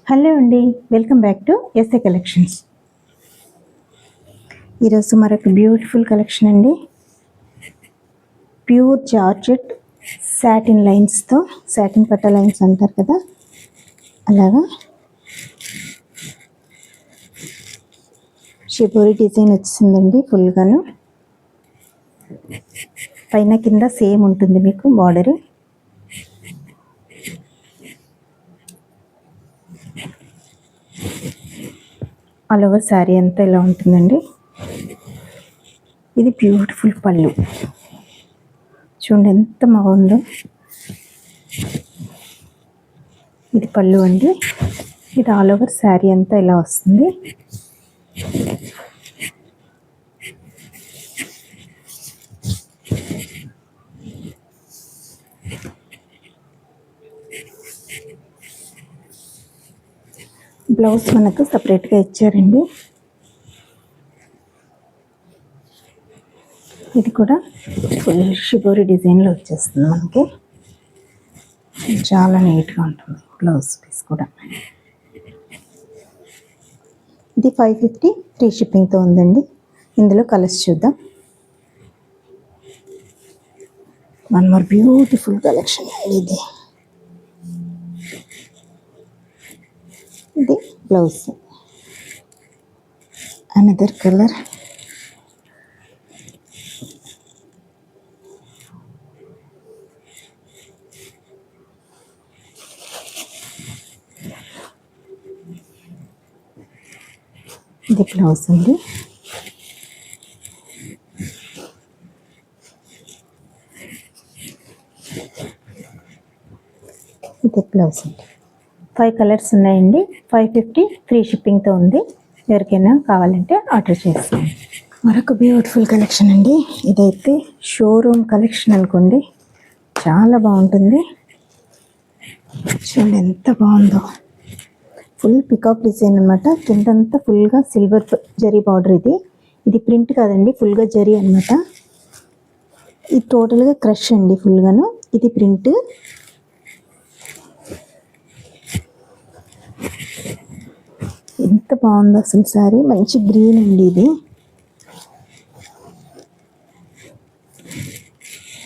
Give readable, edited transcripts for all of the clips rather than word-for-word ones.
Hello అండి, welcome back to SA Collections. ఈరోజు మరొక బ్యూటిఫుల్ కలెక్షన్ అండి. ప్యూర్ జార్జెట్ సాటిన్ లైన్స్తో, సాటిన్ పట్ట లైన్స్ అంటారు కదా, అలాగా షిబోరి డిజైన్ వచ్చిందండి. ఫుల్గాను పైన కింద సేమ్ ఉంటుంది మీకు బార్డర్. ఆల్ ఓవర్ శారీ అంతా ఇలా ఉంటుందండి. ఇది బ్యూటిఫుల్ పళ్ళు, చూడండి ఎంత బాగుందో. ఇది పళ్ళు అండి. ఇది ఆల్ ఓవర్ శారీ అంతా ఇలా వస్తుంది. బ్లౌజ్ మనకు సపరేట్గా ఇచ్చారండి. ఇది కూడా ఫుల్ షిబోరి డిజైన్లో వచ్చేస్తుంది మనకి. చాలా నీట్గా ఉంటుంది బ్లౌజ్ పీస్ కూడా. ఇది 550 ఫ్రీ షిప్పింగ్తో ఉందండి. ఇందులో కలర్స్ చూద్దాం. వన్ మోర్ బ్యూటిఫుల్ కలెక్షన్ ఇది. ఇది బ్లౌజ్, అనదర్ కలర్. ఇది బ్లౌజ్ అండి. ఇది బ్లౌజ్ అండి. 5 కలర్స్ ఉన్నాయండి. 550 ఫ్రీ షిప్పింగ్తో ఉంది. ఎవరికైనా కావాలంటే ఆర్డర్ చేస్తాను. మరొక బ్యూటిఫుల్ కలెక్షన్ అండి. ఇదైతే షోరూమ్ కలెక్షన్ అనుకోండి, చాలా బాగుంటుంది. చూడండి ఎంత బాగుందో. ఫుల్ పికాక్ డిజైన్ అనమాట. కిందంతా ఫుల్గా సిల్వర్ జరీ బార్డర్. ఇది ప్రింట్ కాదండి, ఫుల్గా జరీ అనమాట. ఇది టోటల్గా క్రష్ అండి ఫుల్గాను. ఇది ప్రింట్. ఎంత బాగుందో అసలు సారీ. మంచి గ్రీన్ అండి ఇది.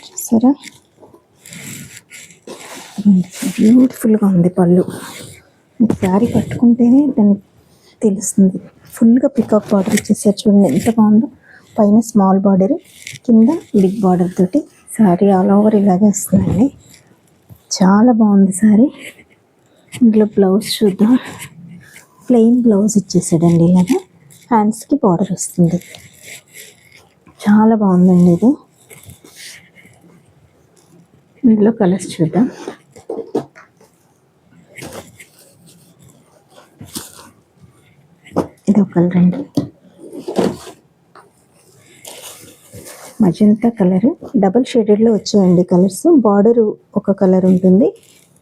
చూసారా, బ్యూటిఫుల్గా ఉంది పళ్ళు. శారీ కట్టుకుంటేనే దానికి తెలుస్తుంది. ఫుల్గా పికాక్ బార్డర్ ఇచ్చేసారు. చూడండి ఎంత బాగుందో. పైన స్మాల్ బార్డర్, కింద బిగ్ బార్డర్ తోటి శారీ ఆల్ ఓవర్ ఇలాగే వస్తుందండి. చాలా బాగుంది శారీ. ఇందులో బ్లౌజ్ చూద్దాం. ప్లెయిన్ బ్లౌజ్ ఇచ్చేసాడండి. ఇలాగా హ్యాండ్స్కి బార్డర్ వస్తుంది. చాలా బాగుందండి ఇది. ఇందులో కలర్స్ చూద్దాం. ఇది ఒక కలర్ అండి, మజంతా కలర్. డబుల్ షేడెడ్లో వచ్చాయండి కలర్స్. బార్డర్ ఒక కలర్ ఉంటుంది,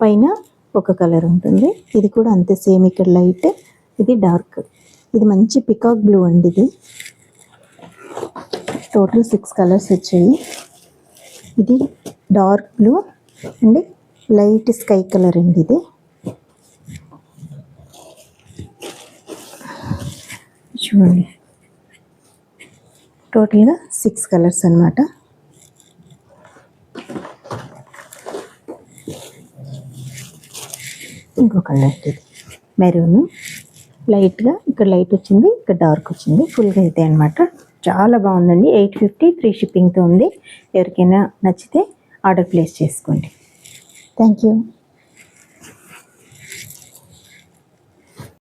పైన ఒక కలర్ ఉంటుంది. ఇది కూడా అంతే సేమ్. ఇక్కడ లైట్, ఇది డార్క్. ఇది మంచి పికాక్ బ్లూ అండి. ఇది టోటల్ 6 కలర్స్ వచ్చాయి. ఇది dark blue and light sky colour అండి. ఇది చూడండి, టోటల్గా 6 కలర్స్ అన్నమాట. ఇంకో కలర్ ఇది మెరూన్. లైట్గా ఇక్కడ లైట్ వచ్చింది, ఇక్కడ డార్క్ వచ్చింది. ఫుల్గా అయితే అనమాట. చాలా బాగుందండి. 850 ఫ్రీ షిప్పింగ్తో ఉంది. ఎవరికైనా నచ్చితే ఆర్డర్ ప్లేస్ చేసుకోండి. Thank you.